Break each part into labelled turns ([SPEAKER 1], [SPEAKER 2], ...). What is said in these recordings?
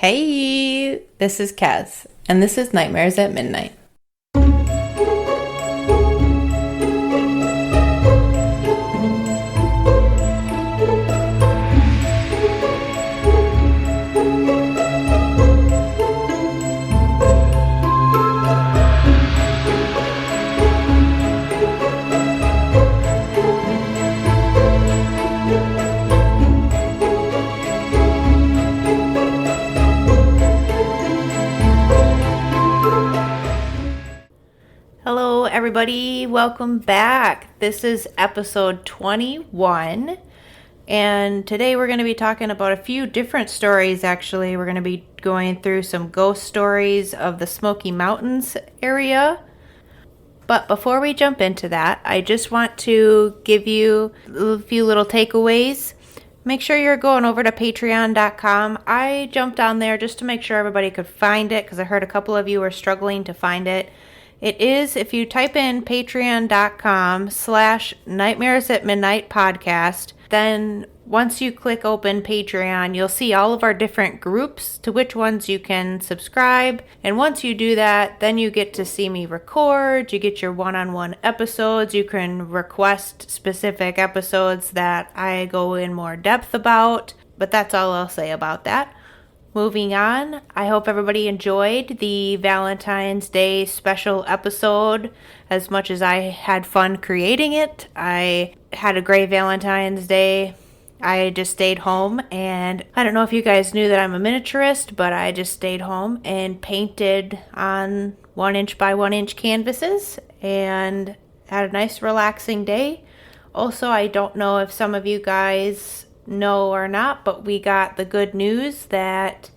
[SPEAKER 1] Hey, this is Kez, and this is Nightmares at Midnight. Hello, everybody. Welcome back. This is episode 21, and today we're going to be talking about a few different stories, actually. We're going to be going through some ghost stories of the Smoky Mountains area. But before we jump into that, I just want to give you a few little takeaways. Make sure you're going over to patreon.com. I jumped on there just to make sure everybody could find it because I heard a couple of you were struggling to find it. It is, if you type in patreon.com/nightmaresatmidnightpodcast, then once you click open Patreon, you'll see all of our different groups to which ones you can subscribe. And once you do that, then you get to see me record. You get your one-on-one episodes. You can request specific episodes that I go in more depth about. But that's all I'll say about that. Moving on, I hope everybody enjoyed the Valentine's Day special episode as much as I had fun creating it. I had a great Valentine's Day. I just stayed home, and I don't know if you guys knew that I'm a miniaturist, but I just stayed home and painted on 1-inch by 1-inch canvases and had a nice relaxing day. Also, I don't know if some of you guys know or not, but we got the good news that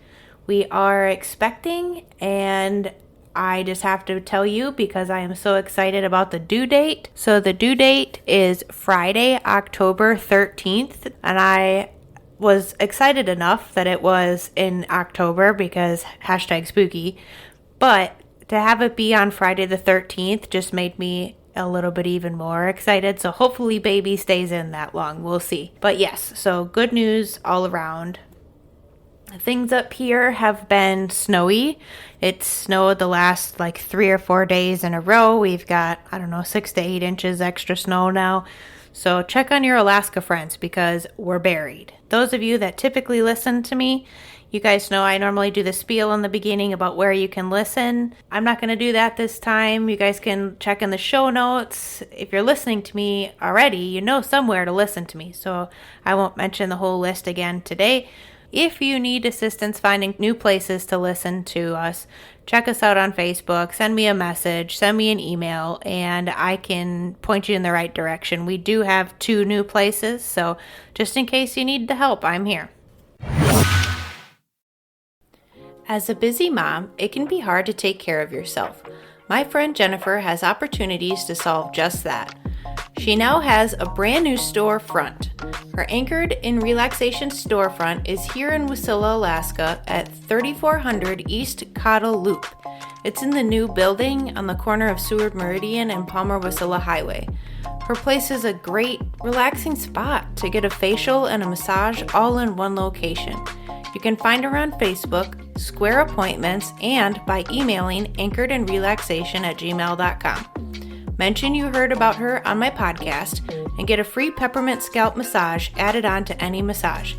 [SPEAKER 1] we are expecting, and I just have to tell you because I am so excited about the due date. So the due date is Friday, October 13th, and I was excited enough that it was in October because #spooky, but to have it be on Friday the 13th just made me a little bit even more excited. So hopefully baby stays in that long. We'll see. But yes, so good news all around. Things up here have been snowy. It snowed the last 3 or 4 days in a row. We've got, 6 to 8 inches extra snow now. So check on your Alaska friends because we're buried. Those of you that typically listen to me, you guys know I normally do the spiel in the beginning about where you can listen. I'm not going to do that this time. You guys can check in the show notes. If you're listening to me already, you know somewhere to listen to me. So I won't mention the whole list again today. If you need assistance finding new places to listen to us, check us out on Facebook, send me a message, send me an email, and I can point you in the right direction. We do have 2 new places, so just in case you need the help, I'm here. As a busy mom, it can be hard to take care of yourself. My friend Jennifer has opportunities to solve just that. She now has a brand new storefront. Her Anchored in Relaxation storefront is here in Wasilla, Alaska at 3400 East Cottle Loop. It's in the new building on the corner of Seward Meridian and Palmer-Wasilla Highway. Her place is a great, relaxing spot to get a facial and a massage all in one location. You can find her on Facebook, square appointments, and by emailing anchoredinrelaxation@gmail.com. Mention you heard about her on my podcast and get a free peppermint scalp massage added on to any massage.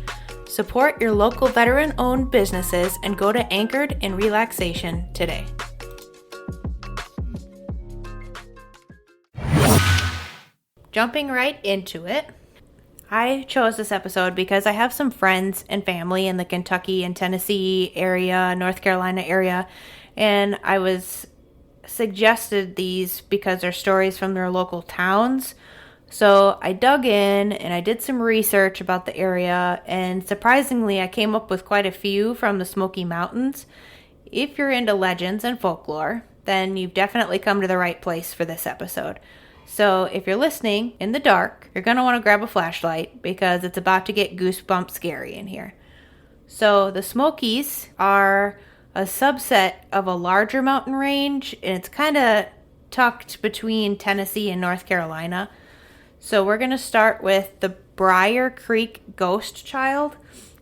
[SPEAKER 1] Support your local veteran-owned businesses and go to Anchored in Relaxation today. Jumping right into it, I chose this episode because I have some friends and family in the Kentucky and Tennessee area, North Carolina area, and I was suggested these because they're stories from their local towns. So I dug in and I did some research about the area, and surprisingly I came up with quite a few from the Smoky Mountains. If you're into legends and folklore, then you've definitely come to the right place for this episode. So if you're listening in the dark, you're going to want to grab a flashlight because it's about to get goosebump scary in here. So the Smokies are a subset of a larger mountain range, and it's kind of tucked between Tennessee and North Carolina. So we're going to start with the Briar Creek Ghost Child.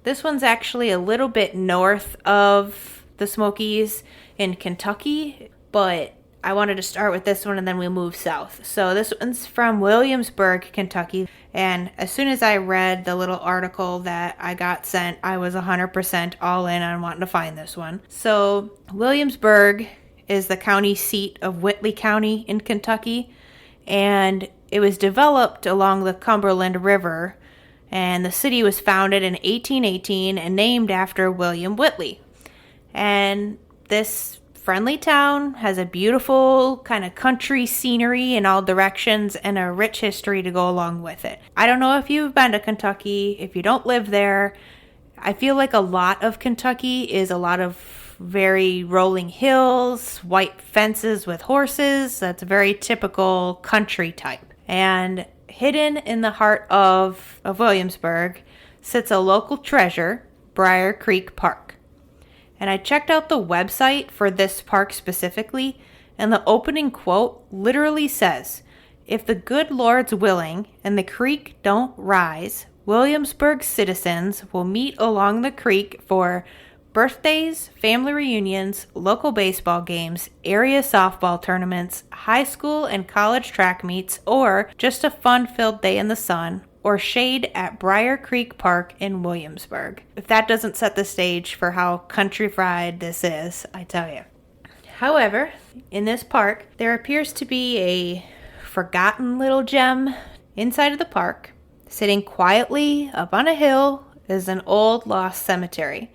[SPEAKER 1] This one's actually a little bit north of the Smokies in Kentucky, but I wanted to start with this one and then we'll move south. So this one's from Williamsburg, Kentucky. And as soon as I read the little article that I got sent, I was 100% all in on wanting to find this one. So Williamsburg is the county seat of Whitley County in Kentucky. And it was developed along the Cumberland River. And the city was founded in 1818 and named after William Whitley. And this friendly town has a beautiful kind of country scenery in all directions and a rich history to go along with it. I don't know if you've been to Kentucky, if you don't live there. I feel like a lot of Kentucky is a lot of very rolling hills, white fences with horses. That's a very typical country type. And hidden in the heart of Williamsburg sits a local treasure, Briar Creek Park. And I checked out the website for this park specifically, and the opening quote literally says, "If the good Lord's willing and the creek don't rise, Williamsburg citizens will meet along the creek for birthdays, family reunions, local baseball games, area softball tournaments, high school and college track meets, or just a fun-filled day in the sun, or shade at Briar Creek Park in Williamsburg." If that doesn't set the stage for how country-fried this is, I tell you. However, in this park, there appears to be a forgotten little gem inside of the park. Sitting quietly up on a hill is an old lost cemetery.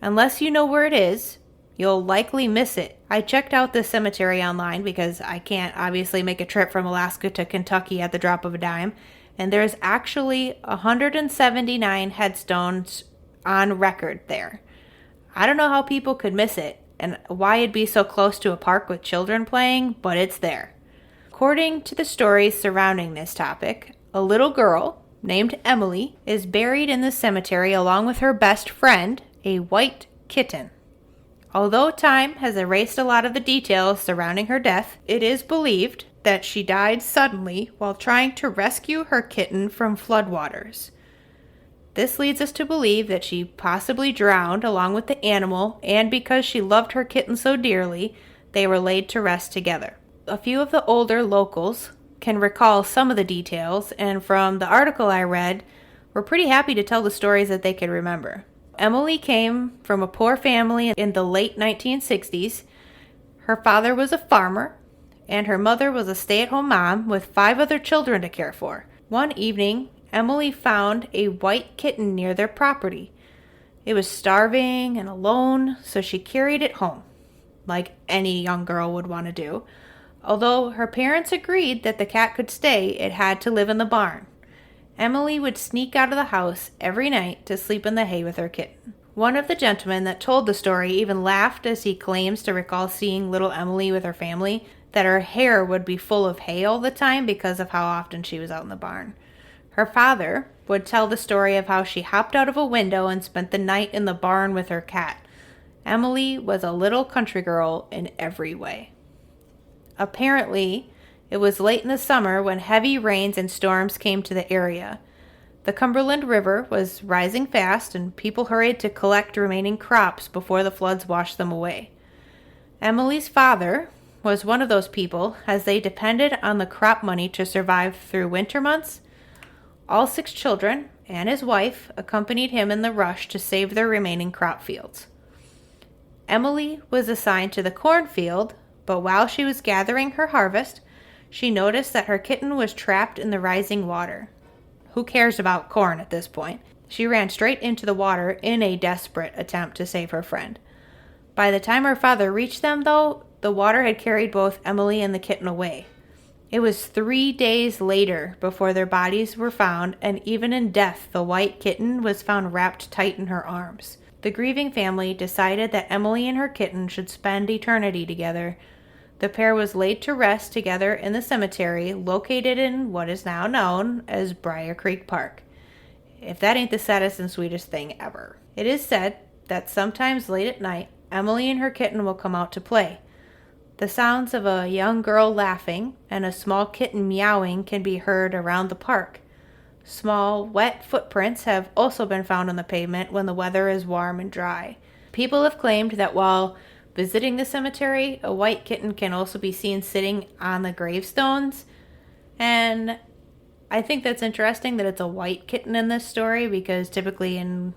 [SPEAKER 1] Unless you know where it is, you'll likely miss it. I checked out this cemetery online because I can't obviously make a trip from Alaska to Kentucky at the drop of a dime. And there's actually 179 headstones on record there. I don't know how people could miss it and why it'd be so close to a park with children playing, but it's there. According to the stories surrounding this topic, a little girl named Emily is buried in the cemetery along with her best friend, a white kitten. Although time has erased a lot of the details surrounding her death, it is believed that she died suddenly while trying to rescue her kitten from floodwaters. This leads us to believe that she possibly drowned along with the animal, and because she loved her kitten so dearly, they were laid to rest together. A few of the older locals can recall some of the details, and from the article I read, were pretty happy to tell the stories that they could remember. Emily came from a poor family in the late 1960s. Her father was a farmer, and her mother was a stay-at-home mom with 5 other children to care for. One evening, Emily found a white kitten near their property. It was starving and alone, so she carried it home, like any young girl would want to do. Although her parents agreed that the cat could stay, it had to live in the barn. Emily would sneak out of the house every night to sleep in the hay with her kitten. One of the gentlemen that told the story even laughed as he claims to recall seeing little Emily with her family, that her hair would be full of hay all the time because of how often she was out in the barn. Her father would tell the story of how she hopped out of a window and spent the night in the barn with her cat. Emily was a little country girl in every way. Apparently, it was late in the summer when heavy rains and storms came to the area. The Cumberland River was rising fast and people hurried to collect remaining crops before the floods washed them away. Emily's father was one of those people, as they depended on the crop money to survive through winter months. All 6 children and his wife accompanied him in the rush to save their remaining crop fields. Emily was assigned to the cornfield, but while she was gathering her harvest, she noticed that her kitten was trapped in the rising water. Who cares about corn at this point? She ran straight into the water in a desperate attempt to save her friend. By the time her father reached them, though, the water had carried both Emily and the kitten away. It was 3 days later before their bodies were found, and even in death, the white kitten was found wrapped tight in her arms. The grieving family decided that Emily and her kitten should spend eternity together. The pair was laid to rest together in the cemetery located in what is now known as Briar Creek Park. If that ain't the saddest and sweetest thing ever. It is said that sometimes late at night, Emily and her kitten will come out to play. The sounds of a young girl laughing and a small kitten meowing can be heard around the park. Small, wet footprints have also been found on the pavement when the weather is warm and dry. People have claimed that while visiting the cemetery, a white kitten can also be seen sitting on the gravestones. And I think that's interesting that it's a white kitten in this story, because typically in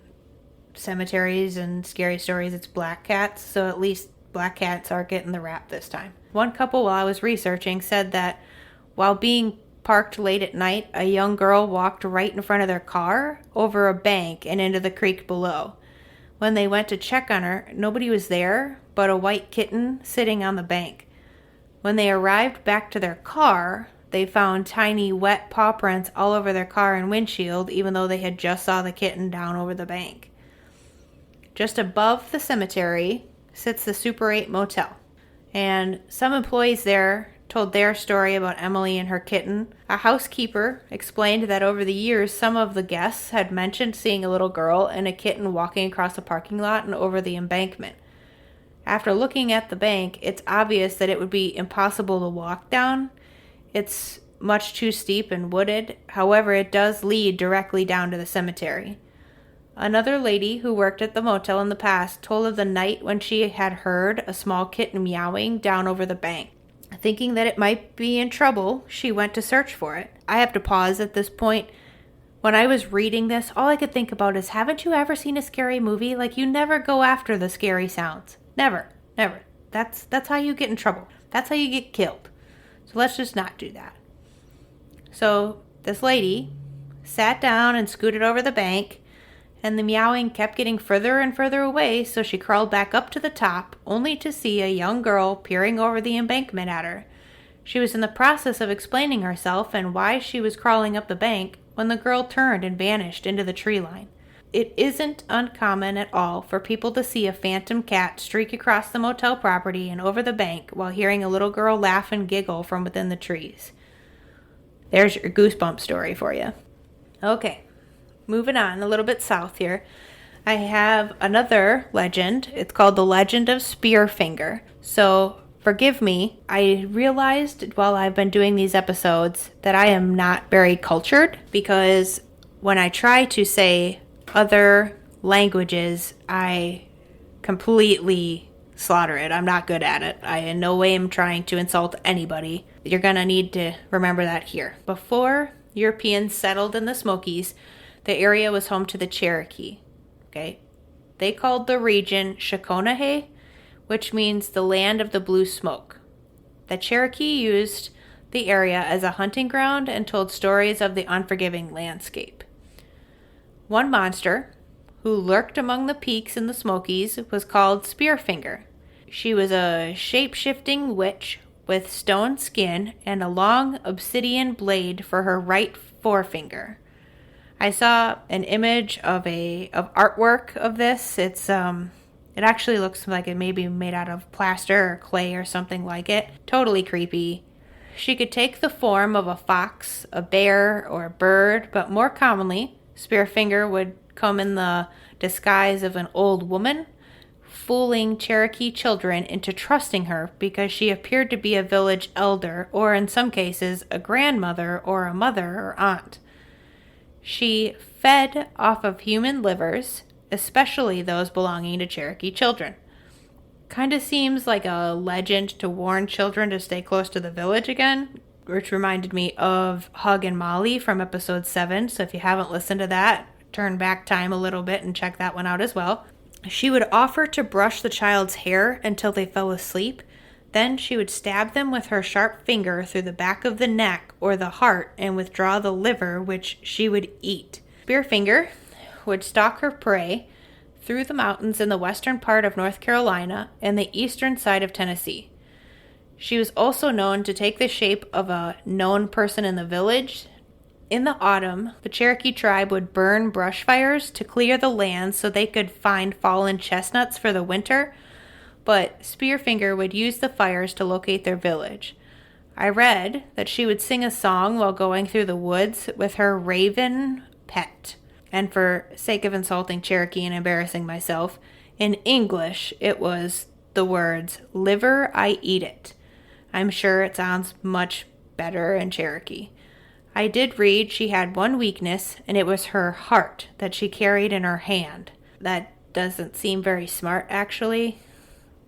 [SPEAKER 1] cemeteries and scary stories it's black cats, so at least black cats are getting the rap this time. One couple, while I was researching, said that while being parked late at night, a young girl walked right in front of their car over a bank and into the creek below. When they went to check on her, nobody was there but a white kitten sitting on the bank. When they arrived back to their car, they found tiny wet paw prints all over their car and windshield, even though they had just saw the kitten down over the bank. Just above the cemetery sits the Super 8 motel, and some employees there told their story about Emily and her kitten. A housekeeper explained that over the years, some of the guests had mentioned seeing a little girl and a kitten walking across the parking lot and over the embankment. After looking at the bank, it's obvious that it would be impossible to walk down. It's much too steep and wooded. However, it does lead directly down to the cemetery. Another lady who worked at the motel in the past told of the night when she had heard a small kitten meowing down over the bank. Thinking that it might be in trouble, she went to search for it. I have to pause at this point. When I was reading this, all I could think about is, haven't you ever seen a scary movie? Like, you never go after the scary sounds. Never. That's how you get in trouble. That's how you get killed. So let's just not do that. So this lady sat down and scooted over the bank, and the meowing kept getting further and further away, so she crawled back up to the top, only to see a young girl peering over the embankment at her. She was in the process of explaining herself and why she was crawling up the bank when the girl turned and vanished into the tree line. It isn't uncommon at all for people to see a phantom cat streak across the motel property and over the bank while hearing a little girl laugh and giggle from within the trees. There's your goosebump story for you. Okay. Moving on a little bit south here, I have another legend. It's called the Legend of Spearfinger. So forgive me, I realized while I've been doing these episodes that I am not very cultured, because when I try to say other languages, I completely slaughter it. I'm not good at it. I in no way am trying to insult anybody. You're going to need to remember that here. Before Europeans settled in the Smokies, the area was home to the Cherokee. Okay, they called the region Shakonahay, which means the land of the blue smoke. The Cherokee used the area as a hunting ground and told stories of the unforgiving landscape. One monster who lurked among the peaks in the Smokies was called Spearfinger. She was a shape-shifting witch with stone skin and a long obsidian blade for her right forefinger. I saw an image of artwork of this. It actually looks like it may be made out of plaster or clay or something like it. Totally creepy. She could take the form of a fox, a bear, or a bird, but more commonly, Spearfinger would come in the disguise of an old woman, fooling Cherokee children into trusting her because she appeared to be a village elder, or in some cases, a grandmother or a mother or aunt. She fed off of human livers, especially those belonging to Cherokee children. Kind of seems like a legend to warn children to stay close to the village again, which reminded me of Hug and Molly from episode 7. So if you haven't listened to that, turn back time a little bit and check that one out as well. She would offer to brush the child's hair until they fell asleep. Then she would stab them with her sharp finger through the back of the neck or the heart and withdraw the liver, which she would eat. Spearfinger would stalk her prey through the mountains in the western part of North Carolina and the eastern side of Tennessee. She was also known to take the shape of a known person in the village. In the autumn, the Cherokee tribe would burn brush fires to clear the land so they could find fallen chestnuts for the winter, but Spearfinger would use the fires to locate their village. I read that she would sing a song while going through the woods with her raven pet. And for sake of insulting Cherokee and embarrassing myself, in English it was the words, "Liver, I eat it." I'm sure it sounds much better in Cherokee. I did read she had one weakness, and it was her heart that she carried in her hand. That doesn't seem very smart, actually.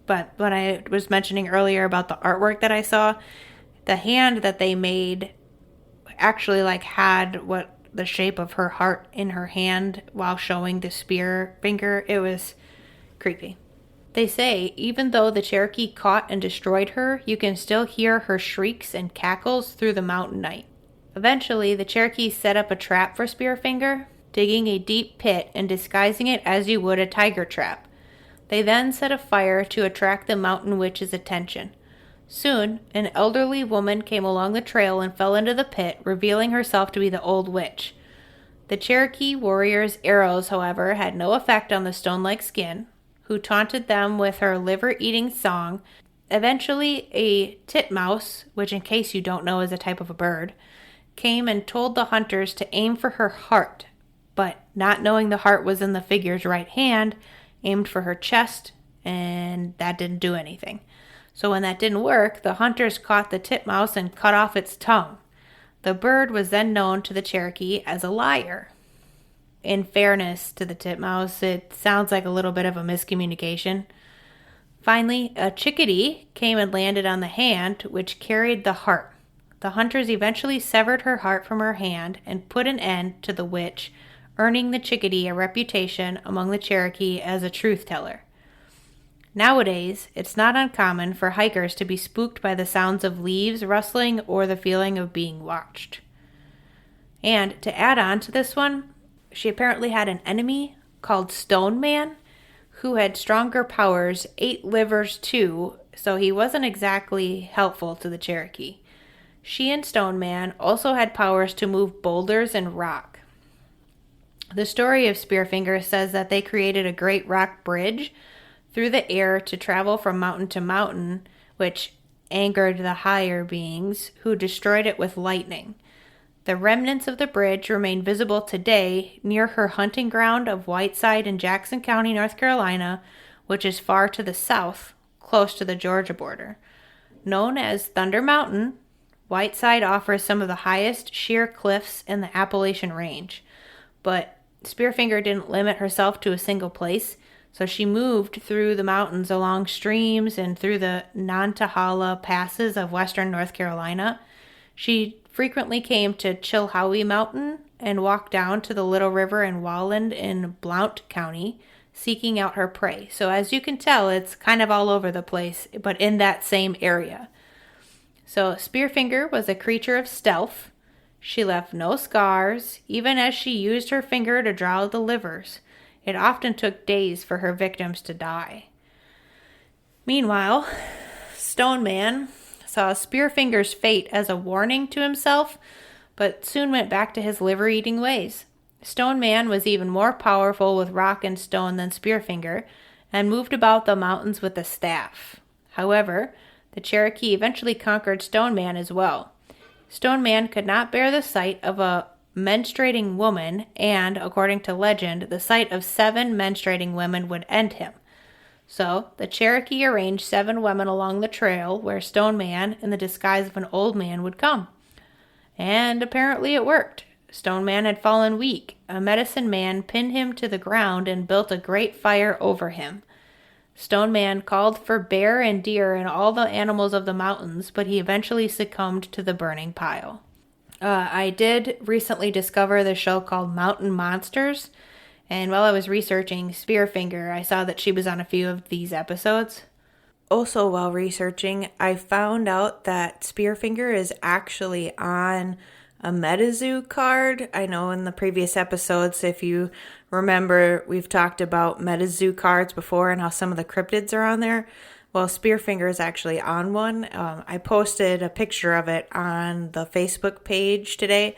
[SPEAKER 1] But when I was mentioning earlier about the artwork that I saw, the hand that they made actually had what the shape of her heart in her hand while showing the spear finger. It was creepy. They say even though the Cherokee caught and destroyed her, you can still hear her shrieks and cackles through the mountain night. Eventually, the Cherokee set up a trap for Spearfinger, digging a deep pit and disguising it as you would a tiger trap. They then set a fire to attract the mountain witch's attention. Soon, an elderly woman came along the trail and fell into the pit, revealing herself to be the old witch. The Cherokee warrior's arrows, however, had no effect on the stone-like skin, who taunted them with her liver-eating song. Eventually, a titmouse, which in case you don't know is a type of a bird, came and told the hunters to aim for her heart, but not knowing the heart was in the figure's right hand, aimed for her chest, and that didn't do anything. So when that didn't work, the hunters caught the titmouse and cut off its tongue. The bird was then known to the Cherokee as a liar. In fairness to the titmouse, it sounds like a little bit of a miscommunication. Finally, a chickadee came and landed on the hand, which carried the heart. The hunters eventually severed her heart from her hand and put an end to the witch, earning the chickadee a reputation among the Cherokee as a truth-teller. Nowadays, it's not uncommon for hikers to be spooked by the sounds of leaves rustling or the feeling of being watched. And to add on to this one, she apparently had an enemy called Stone Man, who had stronger powers, 8 livers too, so he wasn't exactly helpful to the Cherokee. She and Stone Man also had powers to move boulders and rock. The story of Spearfinger says that they created a great rock bridge through the air to travel from mountain to mountain, which angered the higher beings, who destroyed it with lightning. The remnants of the bridge remain visible today near her hunting ground of Whiteside in Jackson County, North Carolina, which is far to the south, close to the Georgia border. Known as Thunder Mountain, Whiteside offers some of the highest sheer cliffs in the Appalachian Range. But Spearfinger didn't limit herself to a single place, so she moved through the mountains along streams and through the Nantahala passes of western North Carolina. She frequently came to Chilhowie Mountain and walked down to the Little River in Walland in Blount County, seeking out her prey. So as you can tell, it's kind of all over the place, but in that same area. So Spearfinger was a creature of stealth. She left no scars, even as she used her finger to draw the livers. It often took days for her victims to die. Meanwhile, Stone Man saw Spearfinger's fate as a warning to himself, but soon went back to his liver-eating ways. Stone Man was even more powerful with rock and stone than Spearfinger, and moved about the mountains with a staff. However, the Cherokee eventually conquered Stone Man as well. Stone Man could not bear the sight of a menstruating woman, and, according to legend, the sight of 7 menstruating women would end him. So, the Cherokee arranged 7 women along the trail where Stone Man, in the disguise of an old man, would come. And apparently it worked. Stone Man had fallen weak. A medicine man pinned him to the ground and built a great fire over him. Stone Man called for bear and deer and all the animals of the mountains, but he eventually succumbed to the burning pile. I did recently discover the show called Mountain Monsters, and while I was researching Spearfinger, I saw that she was on a few of these episodes. Also, while researching, I found out that Spearfinger is actually on a MetaZoo card. I know in the previous episodes, if you remember, we've talked about MetaZoo cards before and how some of the cryptids are on there. Well, Spearfinger is actually on one. I posted a picture of it on the Facebook page today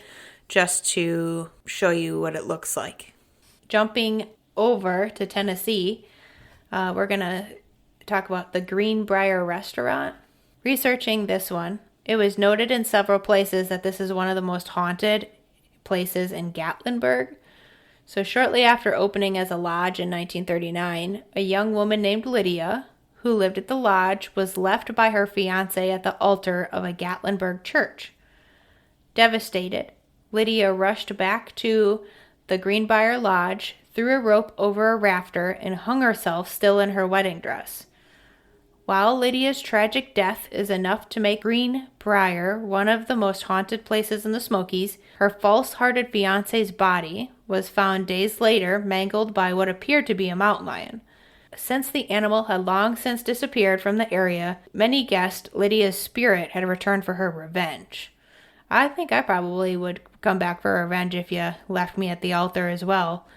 [SPEAKER 1] just to show you what it looks like. Jumping over to Tennessee, we're going to talk about the Greenbrier Restaurant. Researching this one, it was noted in several places that this is one of the most haunted places in Gatlinburg. So shortly after opening as a lodge in 1939, a young woman named Lydia, who lived at the lodge, was left by her fiancé at the altar of a Gatlinburg church. Devastated, Lydia rushed back to the Greenbrier Lodge, threw a rope over a rafter, and hung herself still in her wedding dress. While Lydia's tragic death is enough to make Greenbrier one of the most haunted places in the Smokies, her false-hearted fiancé's body was found days later mangled by what appeared to be a mountain lion. Since the animal had long since disappeared from the area, many guessed Lydia's spirit had returned for her revenge. I think I probably would come back for revenge if you left me at the altar as well.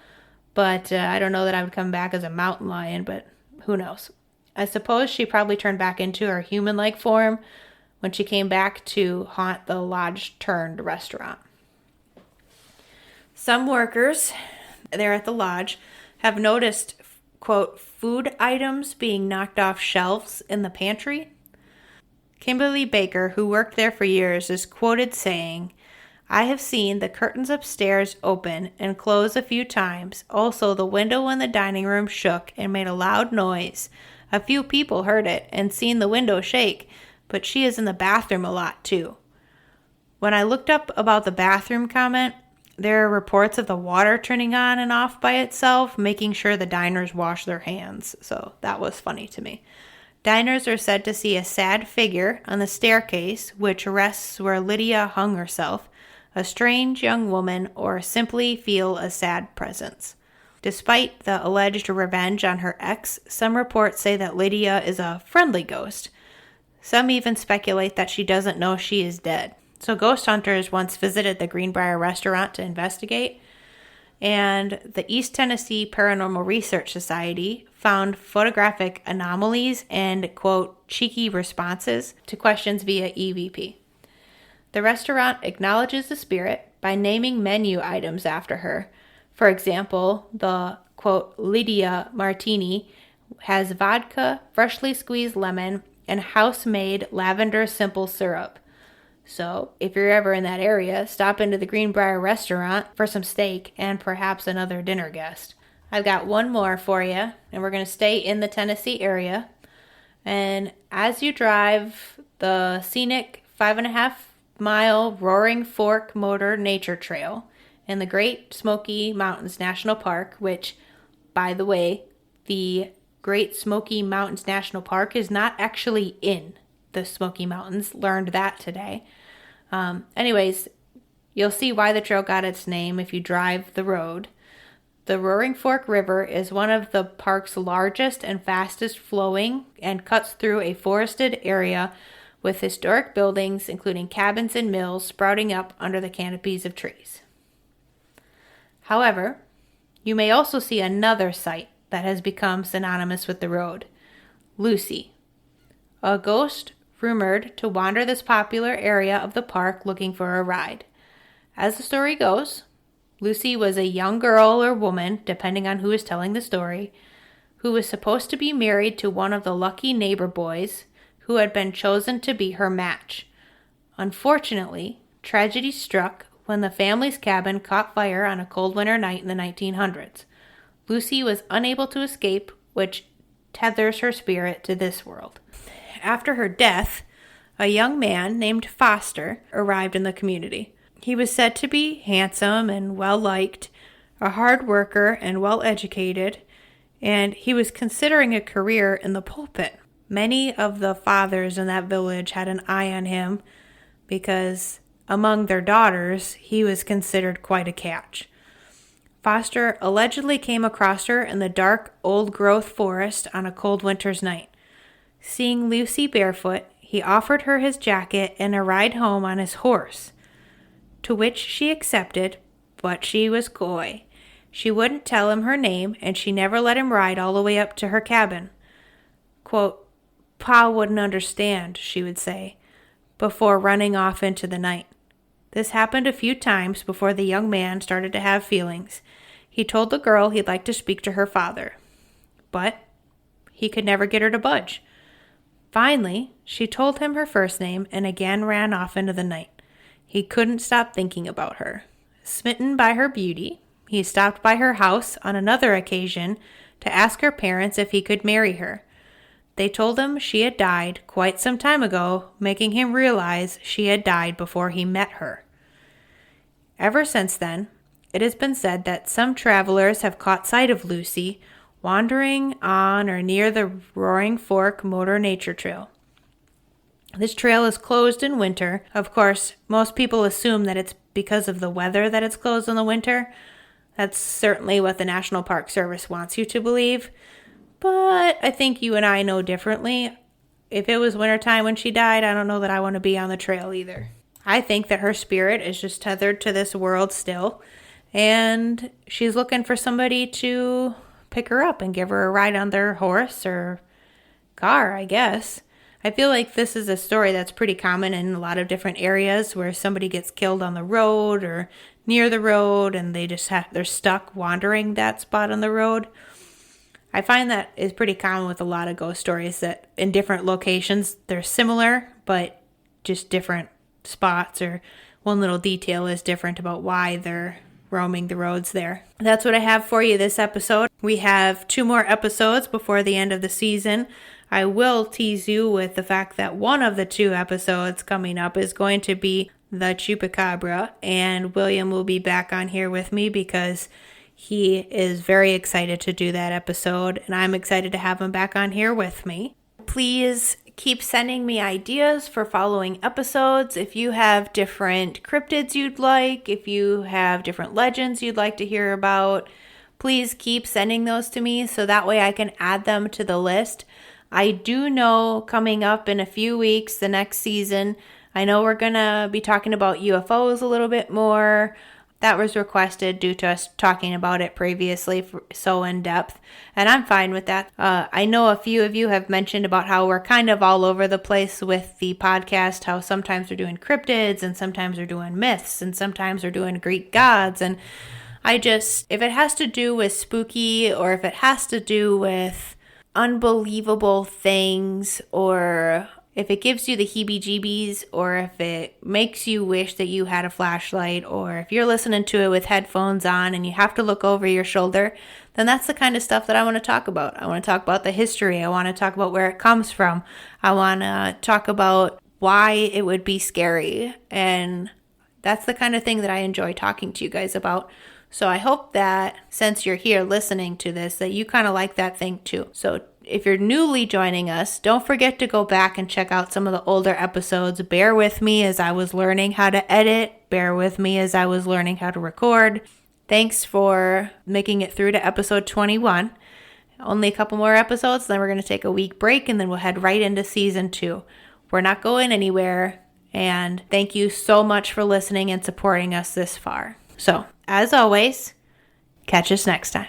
[SPEAKER 1] But I don't know that I would come back as a mountain lion, but who knows. I suppose she probably turned back into her human-like form when she came back to haunt the lodge-turned-restaurant. Some workers there at the lodge have noticed, quote, food items being knocked off shelves in the pantry. Kimberly Baker, who worked there for years, is quoted saying, "I have seen the curtains upstairs open and close a few times. Also, the window in the dining room shook and made a loud noise. A few people heard it and seen the window shake, but she is in the bathroom a lot too." When I looked up about the bathroom comment, there are reports of the water turning on and off by itself, making sure the diners wash their hands. So that was funny to me. Diners are said to see a sad figure on the staircase, which rests where Lydia hung herself, a strange young woman, or simply feel a sad presence. Despite the alleged revenge on her ex, some reports say that Lydia is a friendly ghost. Some even speculate that she doesn't know she is dead. So ghost hunters once visited the Greenbrier restaurant to investigate, and the East Tennessee Paranormal Research Society found photographic anomalies and, quote, cheeky responses to questions via EVP. The restaurant acknowledges the spirit by naming menu items after her. For example, the, quote, Lydia Martini has vodka, freshly squeezed lemon, and house-made lavender simple syrup. So, if you're ever in that area, stop into the Greenbrier restaurant for some steak and perhaps another dinner guest. I've got one more for you, and we're going to stay in the Tennessee area. And as you drive the scenic 5.5-mile Roaring Fork Motor Nature Trail in the Great Smoky Mountains National Park, which, by the way, the Great Smoky Mountains National Park is not actually in the Smoky Mountains. Learned that today. Anyways, you'll see why the trail got its name if you drive the road. The Roaring Fork River is one of the park's largest and fastest flowing and cuts through a forested area with historic buildings, including cabins and mills, sprouting up under the canopies of trees. However, you may also see another site that has become synonymous with the road, Lucy, a ghost rumored to wander this popular area of the park looking for a ride. As the story goes, Lucy was a young girl or woman, depending on who is telling the story, who was supposed to be married to one of the lucky neighbor boys who had been chosen to be her match. Unfortunately, tragedy struck when the family's cabin caught fire on a cold winter night in the 1900s. Lucy was unable to escape, which tethers her spirit to this world. After her death, a young man named Foster arrived in the community. He was said to be handsome and well-liked, a hard worker and well-educated, and he was considering a career in the pulpit. Many of the fathers in that village had an eye on him because among their daughters, he was considered quite a catch. Foster allegedly came across her in the dark, old-growth forest on a cold winter's night. Seeing Lucy barefoot, he offered her his jacket and a ride home on his horse, to which she accepted, but she was coy. She wouldn't tell him her name, and she never let him ride all the way up to her cabin. Quote, "Pa wouldn't understand," she would say, before running off into the night. This happened a few times before the young man started to have feelings. He told the girl he'd like to speak to her father, but he could never get her to budge. Finally, she told him her first name and again ran off into the night. He couldn't stop thinking about her. Smitten by her beauty, he stopped by her house on another occasion to ask her parents if he could marry her. They told him she had died quite some time ago, making him realize she had died before he met her. Ever since then, it has been said that some travelers have caught sight of Lucy wandering on or near the Roaring Fork Motor Nature Trail. This trail is closed in winter. Of course, most people assume that it's because of the weather that it's closed in the winter. That's certainly what the National Park Service wants you to believe. But I think you and I know differently. If it was wintertime when she died, I don't know that I want to be on the trail either. I think that her spirit is just tethered to this world still, and she's looking for somebody to pick her up and give her a ride on their horse or car, I guess. I feel like this is a story that's pretty common in a lot of different areas where somebody gets killed on the road or near the road and they're stuck wandering that spot on the road. I find that is pretty common with a lot of ghost stories, that in different locations they're similar but just different spots, or one little detail is different about why they're roaming the roads there. That's what I have for you this episode. We have 2 more episodes before the end of the season. I will tease you with the fact that one of the 2 episodes coming up is going to be the Chupacabra, and William will be back on here with me because he is very excited to do that episode, and I'm excited to have him back on here with me. Please keep sending me ideas for following episodes. If you have different cryptids you'd like, if you have different legends you'd like to hear about, please keep sending those to me so that way I can add them to the list. I do know coming up in a few weeks, the next season, I know we're going to be talking about UFOs a little bit more. That was requested due to us talking about it previously so in depth, and I'm fine with that. I know a few of you have mentioned about how we're kind of all over the place with the podcast, how sometimes we're doing cryptids and sometimes we're doing myths and sometimes we're doing Greek gods, and if it has to do with spooky or if it has to do with unbelievable things, or if it gives you the heebie-jeebies, or if it makes you wish that you had a flashlight, or if you're listening to it with headphones on and you have to look over your shoulder, then that's the kind of stuff that I want to talk about. I want to talk about the history. I want to talk about where it comes from. I want to talk about why it would be scary. And that's the kind of thing that I enjoy talking to you guys about. So I hope that since you're here listening to this, that you kind of like that thing too. So if you're newly joining us, don't forget to go back and check out some of the older episodes. Bear with me as I was learning how to edit. Bear with me as I was learning how to record. Thanks for making it through to episode 21. Only a couple more episodes, then we're going to take a week break, and then we'll head right into season 2. We're not going anywhere, and thank you so much for listening and supporting us this far. So, as always, catch us next time.